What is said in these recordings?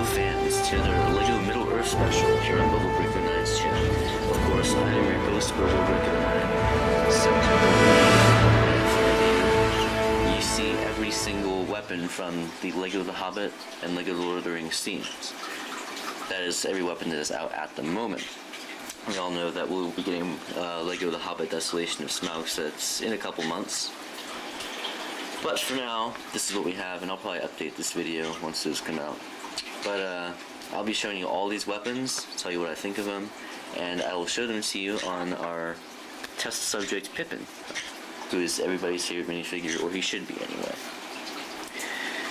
fans to their LEGO Middle-earth special here on BubbleBreaker9's channel. Of course, I am your host, BubbleBreaker9. So, you see every single weapon from the LEGO The Hobbit and LEGO The Lord of the Rings themes. That is every weapon that is out at the moment. We all know that we'll be getting LEGO The Hobbit Desolation of Smaug that's in a couple months. But for now, this is what we have, and I'll probably update this video once those come out. But I'll be showing you all these weapons, tell you what I think of them, and I will show them to you on our test subject Pippin, who is everybody's favorite minifigure, or he should be anyway.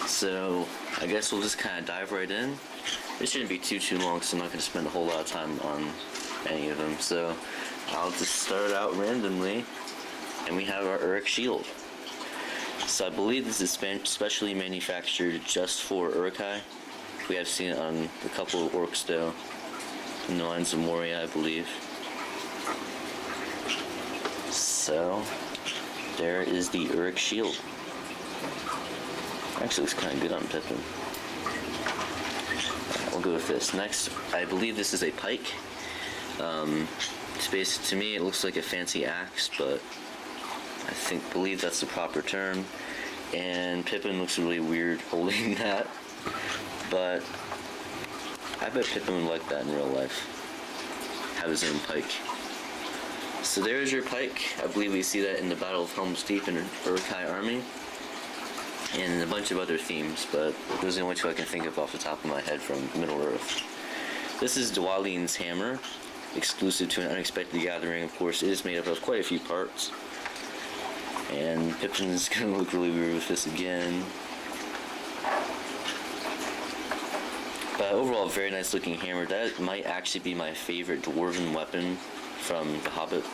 So I guess we'll just kind of dive right in. This shouldn't be too long, because I'm not going to spend a whole lot of time on any of them. So I'll just start out randomly, and we have our Uruk shield. So I believe this is specially manufactured just for Uruk-hai. We have seen it on a couple of orcs though, in the Lines of Moria, I believe. So there is the Uruk shield. Actually looks kind of good on Pippin. We'll go with this. Next, I believe this is a pike. To me it looks like a fancy axe, but I believe that's the proper term. And Pippin looks really weird holding that, but I bet Pippin would like that in real life. Have his own pike. So there's your pike. I believe we see that in the Battle of Helm's Deep in Uruk-hai army, and a bunch of other themes, but those are the only two I can think of off the top of my head from Middle-earth. This is Dwalin's hammer, exclusive to an Unexpected Gathering. Of course, it is made up of quite a few parts. And Pippin's gonna look really weird with this again. But overall, very nice looking hammer. That might actually be my favorite dwarven weapon from The Hobbit.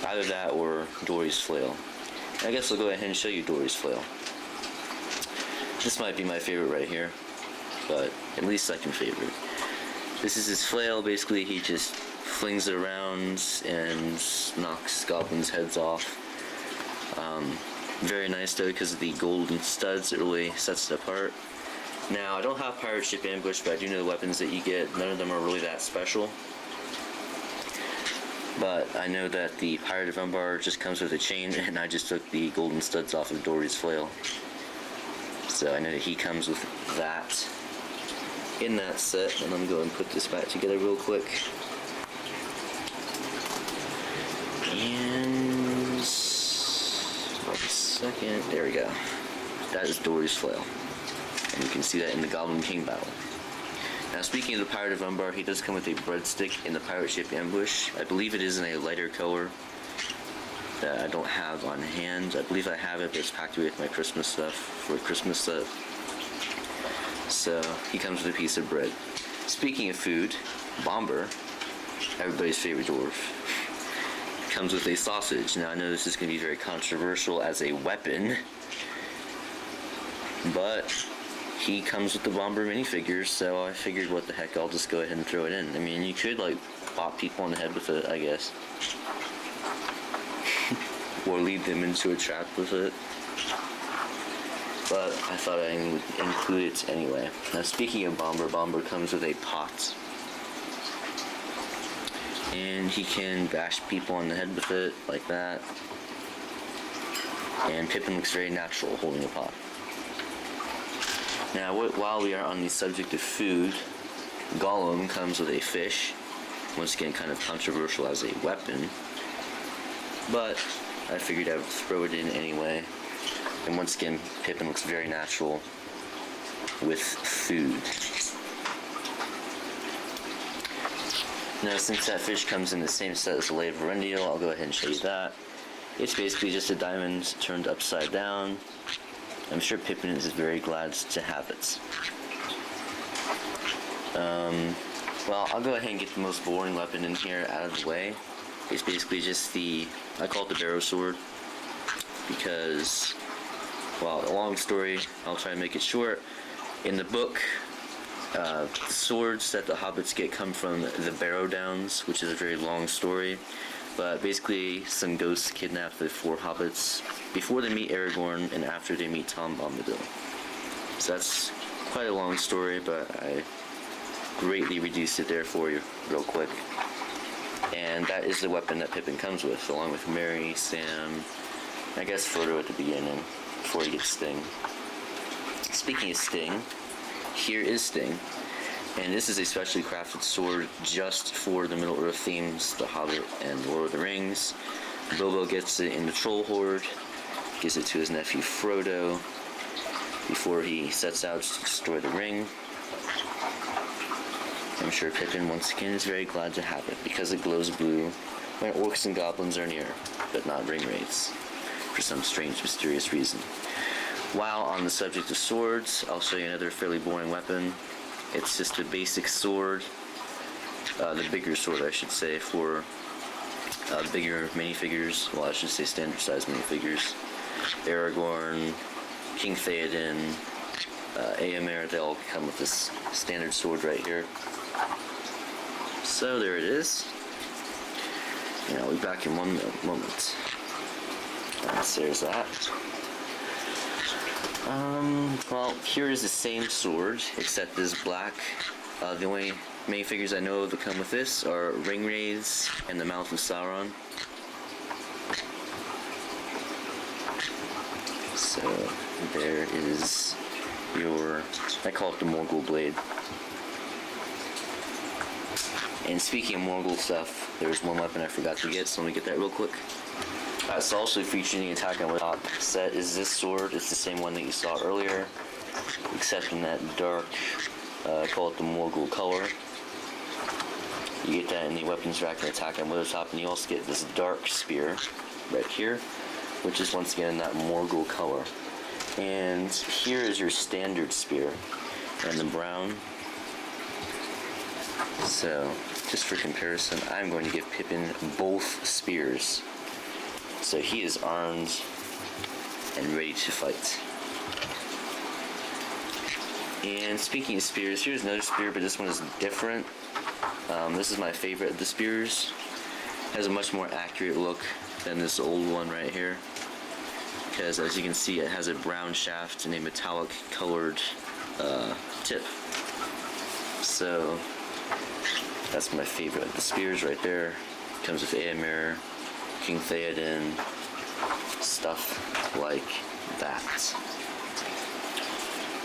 Either that or Dori's flail. I guess I'll go ahead and show you Dori's flail. This might be my favorite right here, but at least second favorite. This is his flail. Basically, he just flings it around and knocks goblins' heads off. Very nice though, because of the golden studs, it really sets it apart. Now, I don't have Pirate Ship Ambush, but I do know the weapons that you get. None of them are really that special. But I know that the Pirate of Umbar just comes with a chain, and I just took the golden studs off of Dori's flail. So I know that he comes with that in that set, and I'm going to go and put this back together real quick. And second, there we go. That is Dori's flail, and you can see that in the Goblin King battle. Now, speaking of the Pirate of Umbar, he does come with a breadstick in the Pirate Ship Ambush. I believe it is in a lighter color that I don't have on hand. I believe I have it, but it's packed away with my Christmas stuff for a Christmas set. So he comes with a piece of bread. Speaking of food, Bombur, everybody's favorite dwarf, comes with a sausage. Now I know this is going to be very controversial as a weapon, but he comes with the Bombur minifigures, so I figured what the heck, I'll just go ahead and throw it in. I mean, you could like pop people on the head with it, I guess. Or lead them into a trap with it. But I thought I would include it anyway. Now speaking of Bombur, Bombur comes with a pot. And he can bash people on the head with it, like that. And Pippin looks very natural holding a pot. Now, while we are on the subject of food, Gollum comes with a fish. Once again, kind of controversial as a weapon. But I figured I would throw it in anyway. And once again, Pippin looks very natural with food. Now, since that fish comes in the same set as the Lay of Eärendil, I'll go ahead and show you that. It's basically just a diamond turned upside down. I'm sure Pippin is very glad to have it. Well, I'll go ahead and get the most boring weapon in here out of the way. It's basically just I call it the Barrow Sword, because, well, a long story, I'll try and make it short. In the book, the swords that the hobbits get come from the Barrow Downs, which is a very long story. But basically, some ghosts kidnap the four hobbits before they meet Aragorn and after they meet Tom Bombadil. So that's quite a long story, but I greatly reduced it there for you real quick. And that is the weapon that Pippin comes with, along with Merry, Sam, I guess Frodo at the beginning, before he gets Sting. Speaking of Sting, here is Sting. And this is a specially crafted sword just for the Middle-earth themes, The Hobbit and Lord of the Rings. Bilbo gets it in the Troll Horde, gives it to his nephew Frodo before he sets out to destroy the ring. I'm sure Pippin once again is very glad to have it because it glows blue when orcs and goblins are near, but not ring wraiths, for some strange mysterious reason. While on the subject of swords, I'll show you another fairly boring weapon. It's just a basic sword, the bigger sword I should say, for bigger minifigures, well I should say standard size minifigures. Aragorn, King Theoden, Éomer, they all come with this standard sword right here. So there it is. And I'll be back in one moment. So there's that. Well, here is the same sword, except this black. The only minifigures I know that come with this are Ringwraiths and the Mouth of Sauron. So there is your, I call it the Morgul blade. And speaking of Morgul stuff, there's one weapon I forgot to get, so let me get that real quick. It's also featuring the Attack on Top set is this sword. It's the same one that you saw earlier, except in that dark, I call it the Morgul color. You get that in the weapons rack and Attack on Top, and you also get this dark spear right here, which is once again in that Morgul color. And here is your standard spear, and the brown. So, just for comparison, I'm going to give Pippin both spears. So he is armed and ready to fight. And speaking of spears, here's another spear, but this one is different. This is my favorite of the spears. It has a much more accurate look than this old one right here. Because as you can see, it has a brown shaft and a metallic colored tip. So that's my favorite of the spears right there. Comes with Éomer, King Theoden, stuff like that.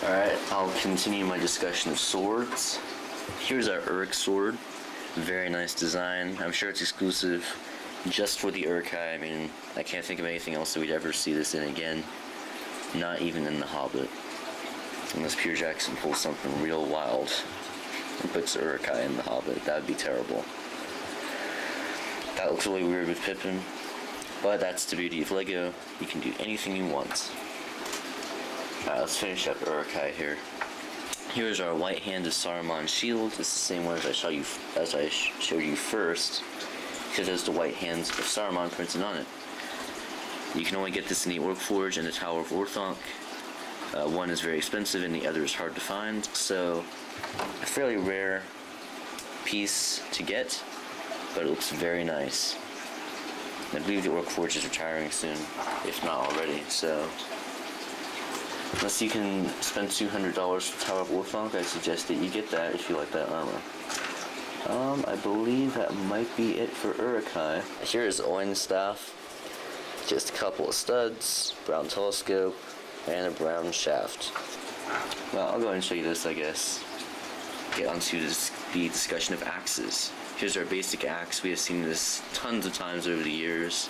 Alright, I'll continue my discussion of swords. Here's our Uruk sword. Very nice design. I'm sure it's exclusive just for the Uruk-hai. I mean, I can't think of anything else that we'd ever see this in again. Not even in The Hobbit. Unless Peter Jackson pulls something real wild and puts Uruk-hai in The Hobbit. That would be terrible. That looks really weird with Pippin. But that's the beauty of LEGO. You can do anything you want. Alright, let's finish up Uruk-hai here. Here's our White Hand of Saruman shield. It's the same one as I showed you first, because there's the White Hands of Saruman printed on it. You can only get this in the Orc Forge and the Tower of Orthanc. One is very expensive and the other is hard to find, so a fairly rare piece to get, but it looks very nice. I believe the Orc Forge is retiring soon, if not already, so unless you can spend $200 for Tower of Orthanc, I suggest that you get that if you like that armor. I believe that might be it for Uruk-hai. Here is Oin's staff. Just a couple of studs, brown telescope, and a brown shaft. Well, I'll go ahead and show you this, I guess. Get onto the discussion of axes. Here's our basic axe. We have seen this tons of times over the years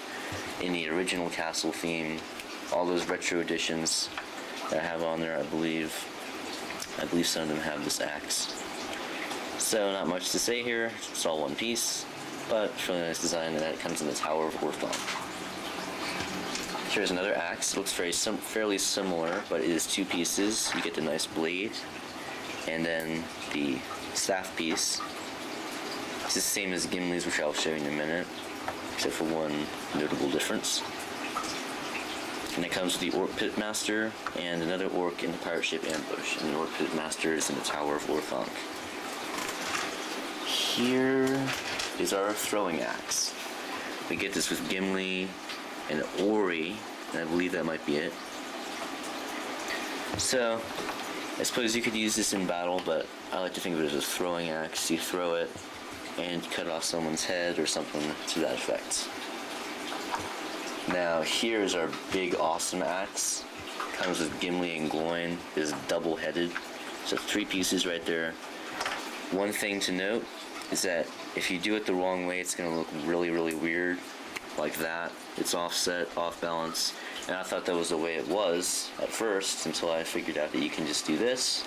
in the original castle theme. All those retro editions that I have on there, I believe some of them have this axe. So not much to say here, it's all one piece, but it's really nice design, and that it comes in the Tower of Orthanc. Here's another axe. It looks fairly similar, but it is two pieces. You get the nice blade, and then the staff piece. It's the same as Gimli's, which I'll show you in a minute, except for one notable difference. And it comes with the Orc Pitmaster and another Orc in the pirate ship ambush. And the Orc Pitmaster is in the Tower of Orthanc. Here is our throwing axe. We get this with Gimli and Ori, and I believe that might be it. So, I suppose you could use this in battle, but I like to think of it as a throwing axe. You throw it and cut off someone's head or something to that effect. Now here's our big awesome axe. Comes with Gimli and Gloin. Is double-headed. So 3 pieces right there. One thing to note is that if you do it the wrong way, it's going to look really, really weird. Like that. It's offset, off balance. And I thought that was the way it was at first until I figured out that you can just do this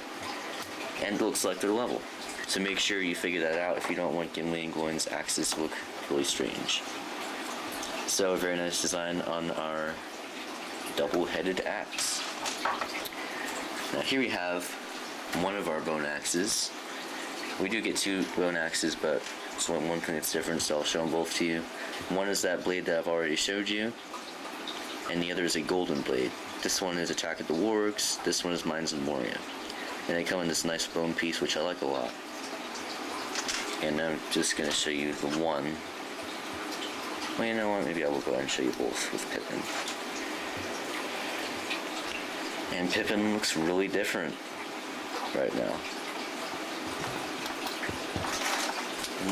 and it looks like they're level. So make sure you figure that out if you don't want Gimli and Gloin's axes to look really strange. So a very nice design on our double-headed axe. Now here we have one of our bone axes. We do get 2 bone axes, but it's one thing that's different, so I'll show them both to you. One is that blade that I've already showed you, and the other is a golden blade. This one is Attack of the Wargs, this one is Mines of Moria. And they come in this nice bone piece, which I like a lot. And I'm just going to show you the one. Well, you know what, maybe I will go ahead and show you both with Pippin. And Pippin looks really different right now.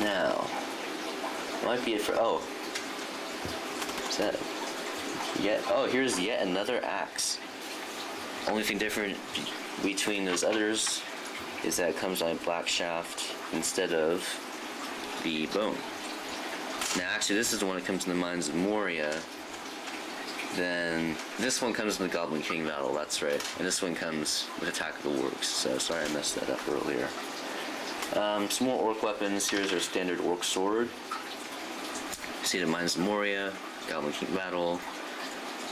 Now, might be it for, oh, is that, here's yet another axe. Only thing different between those others is that it comes on a black shaft instead of the bone. Now actually this is the one that comes in the Mines of Moria. Then this one comes in the Goblin King battle, that's right. And this one comes with Attack of the Wargs, so sorry I messed that up earlier. Some more orc weapons. Here's our standard orc sword. See the Mines of Moria, Goblin King battle,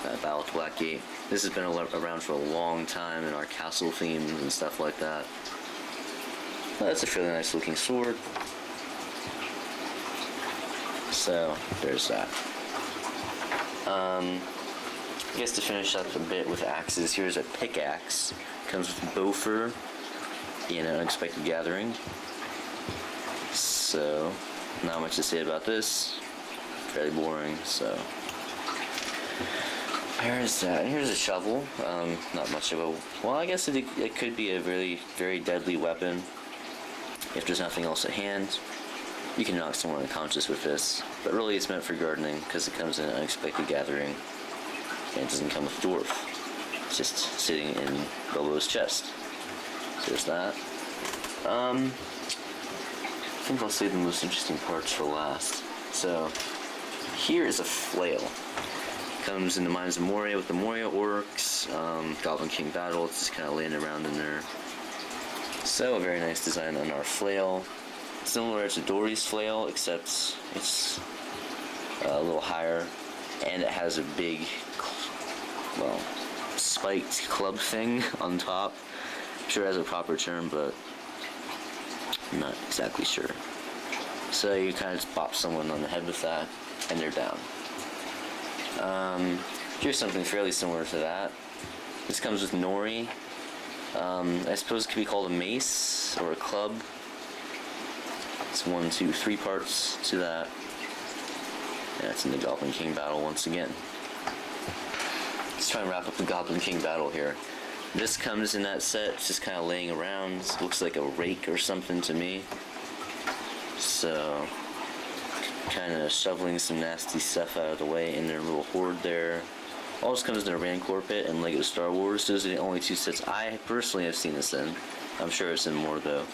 Battle of Blackgate. This has been around for a long time in our castle themes and stuff like that. Well, that's a fairly nice looking sword. So there's that. I guess to finish up a bit with axes, here's a pickaxe. Comes with Bofur in Unexpected Gathering. So, not much to say about this. Fairly boring, so. Here's that. Here's a shovel. Not much of a. Well, I guess it could be a really, very deadly weapon. If there's nothing else at hand, you can knock someone unconscious with this. But really, it's meant for gardening because it comes in an Unexpected Gathering, and it doesn't come with dwarf. It's just sitting in Bilbo's chest. So there's that. I think I'll save the most interesting parts for last. So, here is a flail. Comes in the Mines of Moria with the Moria orcs, Goblin King battle. It's just kind of laying around in there. So, a very nice design on our flail. Similar to Dory's flail, except it's a little higher, and it has a big, well, spiked club thing on top. I'm sure it has a proper term, but I'm not exactly sure. So you kind of just bop someone on the head with that, and they're down. Here's something fairly similar to that. This comes with Nori. I suppose it could be called a mace or a club. It's 1, 2, 3 parts to that. And that's in the Goblin King battle once again. Let's try and wrap up the Goblin King battle here. This comes in that set, it's just kind of laying around. It looks like a rake or something to me. So, kind of shoveling some nasty stuff out of the way in their little hoard there. All this comes in a Rancor pit and Lego Star Wars. Those are the only 2 sets I personally have seen this in. I'm sure it's in more though.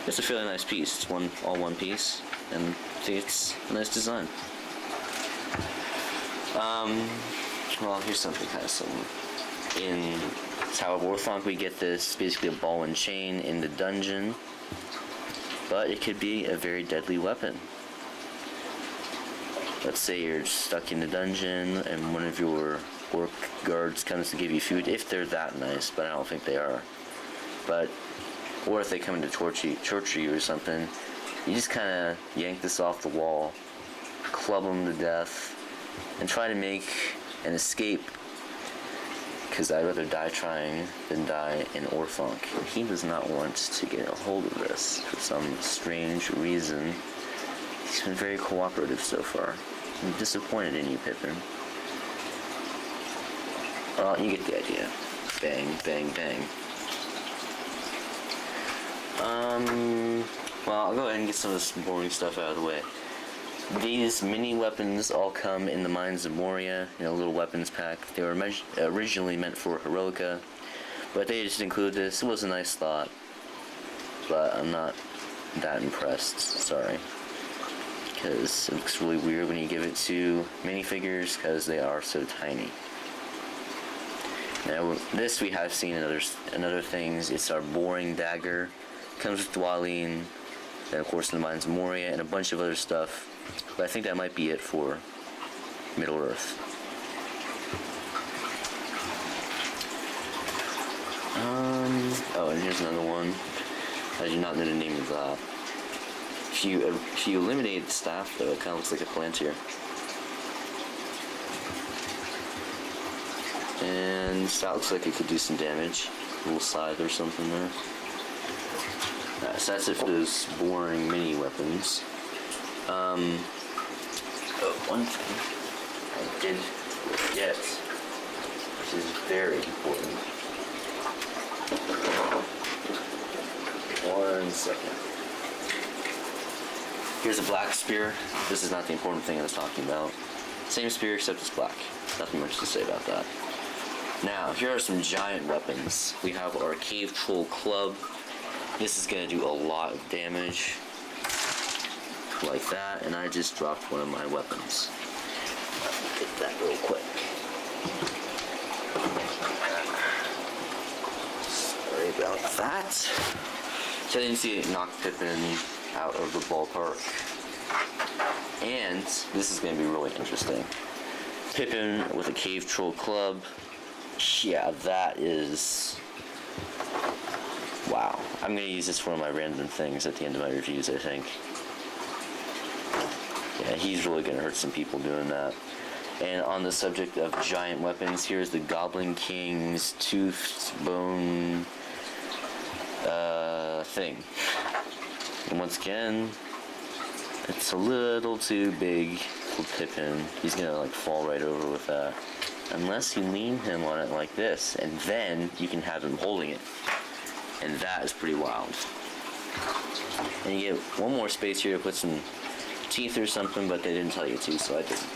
It's a fairly nice piece. It's all one piece, and I think it's a nice design. Well, here's something kind of similar. In Tower of Orthanc, we get this basically a ball and chain in the dungeon, but it could be a very deadly weapon. Let's say you're stuck in the dungeon and one of your orc guards comes to give you food, if they're that nice, but I don't think they are. Or if they come in to torture you or something, you just kind of yank this off the wall, club them to death, and try to make an escape. Because I'd rather die trying than die in Orthanc. And he does not want to get a hold of this for some strange reason. He's been very cooperative so far. I'm disappointed in you, Pippin. Well, you get the idea. Bang, bang, bang. Well, I'll go ahead and get some of this boring stuff out of the way. These mini weapons all come in the Mines of Moria in a little weapons pack. They were originally meant for Heroica, but they just include this. It was a nice thought, but I'm not that impressed, sorry. Because it looks really weird when you give it to minifigures because they are so tiny. Now, this we have seen in other things. It's our boring dagger. Comes with Dwalin, and of course in the Mines of Moria, and a bunch of other stuff. But I think that might be it for Middle-earth. Oh, and here's another one. I do not know the name of that. If you eliminate the staff, though, it kind of looks like a Palantir. And that looks like it could do some damage. A little scythe or something there. So that's it for those boring mini weapons. One thing I did forget, which is very important. 1 second. Here's a black spear. This is not the important thing I was talking about. Same spear except it's black. Nothing much to say about that. Now, here are some giant weapons. We have our Cave Troll Club. This is going to do a lot of damage. Like that, and I just dropped one of my weapons. Get that real quick. Sorry about that. So I didn't see it knock Pippin out of the ballpark. And this is going to be really interesting. Pippin with a Cave Troll Club. Yeah, that is... Wow. I'm going to use this for my random things at the end of my reviews, I think. Yeah, he's really going to hurt some people doing that. And on the subject of giant weapons, here's the Goblin King's toothed bone thing. And once again, it's a little too big for Pippin. He's going to like fall right over with that. Unless you lean him on it like this, and then you can have him holding it. And that is pretty wild. And you get one more space here to put some teeth or something, but they didn't tell you to, so I didn't.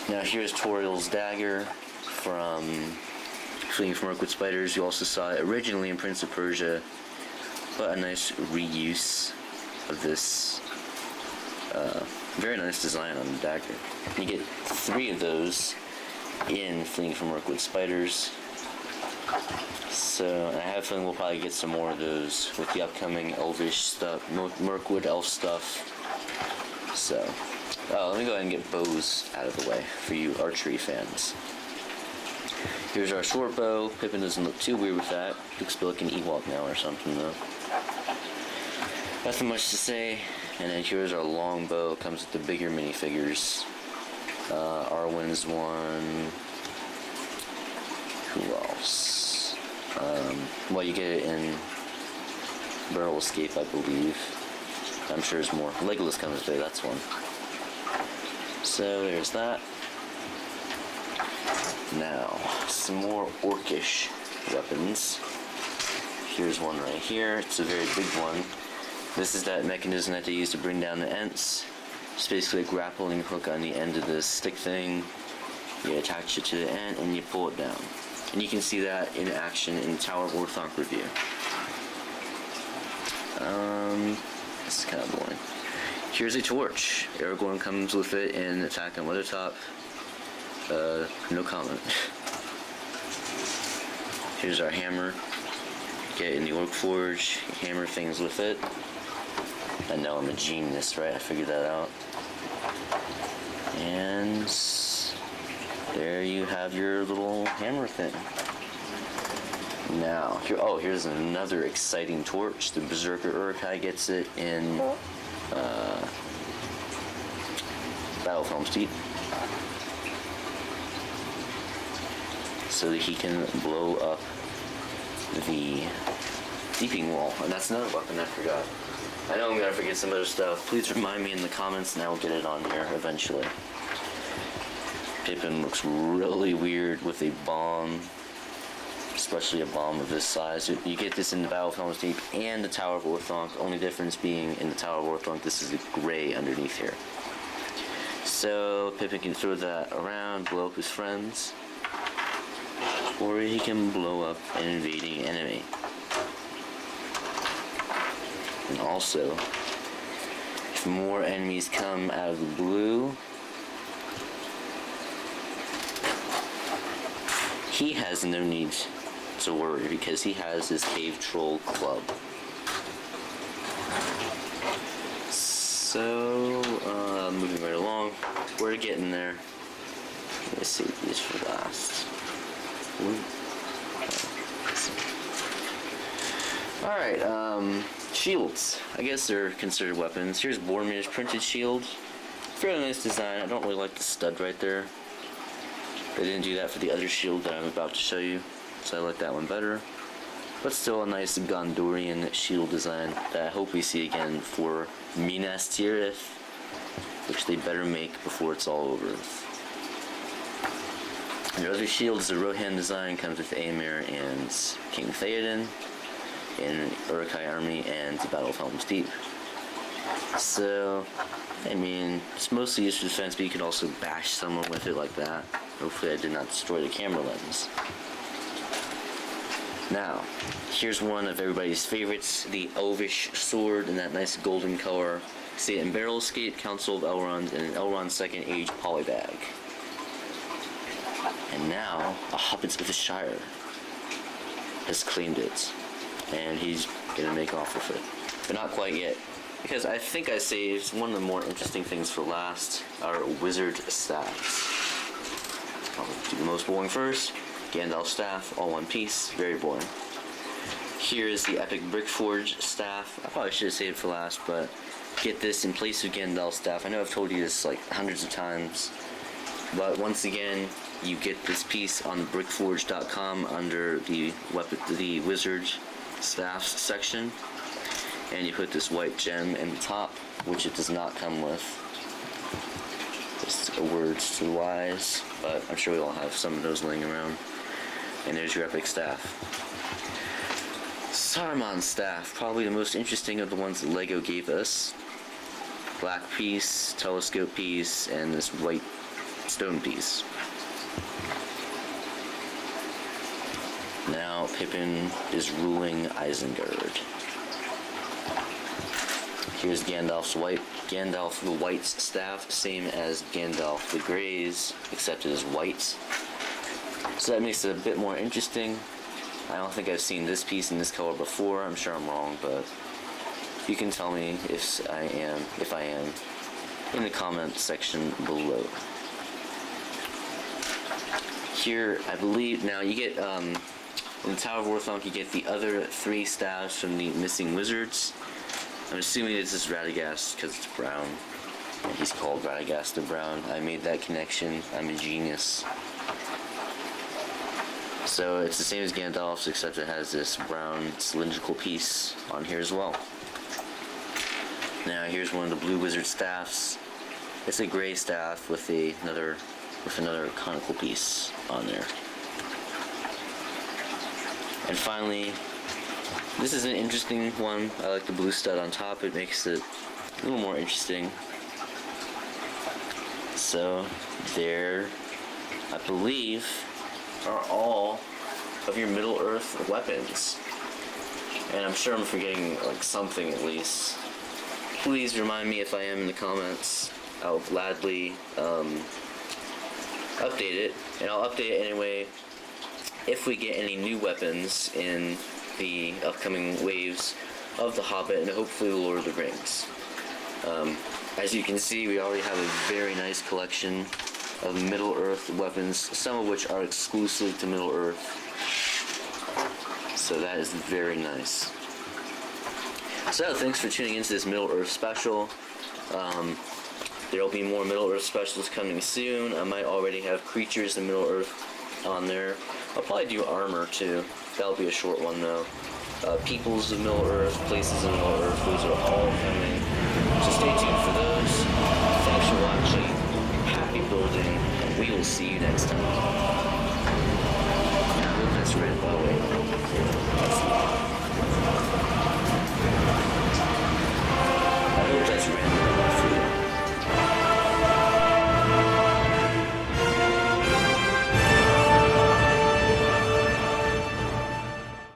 Now here's Toriel's dagger from Fleeing from Mirkwood Spiders. You also saw it originally in Prince of Persia, but a nice reuse of this very nice design on the dagger. You get 3 of those in Fleeing from Mirkwood Spiders. So I have a feeling we'll probably get some more of those with the upcoming Elvish stuff, Mirkwood Elf stuff. So, let me go ahead and get bows out of the way for you archery fans. Here's our short bow. Pippin doesn't look too weird with that. Looks a bit like an Ewok now or something though. Nothing much to say. And then here's our long bow. Comes with the bigger minifigures. Arwen's one. Who else? Well, you get it in Barrel Escape, I believe. I'm sure there's more. Legolas comes with it, that's one. So there's that. Now, some more orcish weapons. Here's one right here. It's a very big one. This is that mechanism that they use to bring down the Ents. It's basically a grappling hook on the end of this stick thing. You attach it to the Ent and you pull it down. And you can see that in action in the Tower of Orthanc review. This is kind of boring. Here's a torch. Aragorn comes with it in Attack on Weathertop. No comment. Here's our hammer. Get it in the Orc Forge. Hammer things with it. I know I'm a genius, right? I figured that out. And there you have your little hammer thing. Now, here's another exciting torch. The Berserker Uruk-hai gets it in Battle of Helm's Deep. So that he can blow up the Deeping Wall. And that's another weapon I forgot. I know I'm going to forget some other stuff. Please remind me in the comments and I will get it on here eventually. Pippin looks really weird with a bomb. especially a bomb of this size. You get this in the Battle of Helm's Deep and the Tower of Orthanc. Only difference being in the Tower of Orthanc, this is the gray underneath here. So Pippin can throw that around, blow up his friends, or he can blow up an invading enemy. And also, if more enemies come out of the blue, he has no need to worry because he has his Cave Troll Club. So, moving right along, we're getting there. Let's save these for last. Alright, shields. I guess they're considered weapons. Here's Boromir's printed shield. Fairly nice design. I don't really like the stud right there. They didn't do that for the other shield that I'm about to show you, so I like that one better. But still a nice Gondorian shield design that I hope we see again for Minas Tirith, which they better make before it's all over. Their other shield is a Rohan design, comes with Aemir and King Theoden in Uruk-hai army and the Battle of Helm's Deep. So, I mean, it's mostly used for defense, but you can also bash someone with it like that. Hopefully I did not destroy the camera lens. Now, here's one of everybody's favorites, the Elvish sword in that nice golden color. See it in Barrel Escape, Council of Elrond, and an Elrond Second Age polybag. And now, a Hobbit of the Shire has claimed it, and he's gonna make off with it. But not quite yet, because I think I saved one of the more interesting things for last, our wizard staffs. I'll do the most boring first. Gandalf's staff, all one piece, very boring. Here is the epic Brickforge staff. I probably should have saved it for last, but get this in place of Gandalf's staff. I know I've told you this like hundreds of times, but once again, you get this piece on brickforge.com under the wizard staffs section, and you put this white gem in the top, which it does not come with. Just a word to the wise, but I'm sure we all have some of those laying around. And there's your epic staff. Saruman's staff, probably the most interesting of the ones that LEGO gave us. Black piece, telescope piece, and this white stone piece. Now Pippin is ruling Isengard. Here's Gandalf the White's staff, same as Gandalf the Grey's, except it is white. So that makes it a bit more interesting. I don't think I've seen this piece in this color before. I'm sure I'm wrong, but you can tell me if I am, in the comment section below. Here, I believe, now you get, in the Tower of Orthanc, you get the other 3 staffs from the Missing Wizards. I'm assuming this is Radagast because it's brown. He's called Radagast the Brown. I made that connection. I'm a genius. So it's the same as Gandalf's, except it has this brown cylindrical piece on here as well. Now here's one of the blue wizard staffs. It's a gray staff with another conical piece on there. And finally, this is an interesting one. I like the blue stud on top. It makes it a little more interesting. So there, I believe, are all of your Middle-earth weapons. And I'm sure I'm forgetting like something at least. Please remind me if I am in the comments. I'll gladly update it, and I'll update it anyway if we get any new weapons in the upcoming waves of The Hobbit and hopefully The Lord of the Rings. As you can see, we already have a very nice collection of Middle-earth weapons, some of which are exclusive to Middle-earth. So that is very nice. So thanks for tuning into this Middle-earth special. There will be more Middle-earth specials coming soon. I might already have creatures in Middle-earth on there. I'll probably do armor too. That'll be a short one though. Peoples of Middle-earth, places in Middle-earth, those are all coming. So stay tuned for those. Thanks for watching. Happy building, and we will see you next time. masquerade Bowie.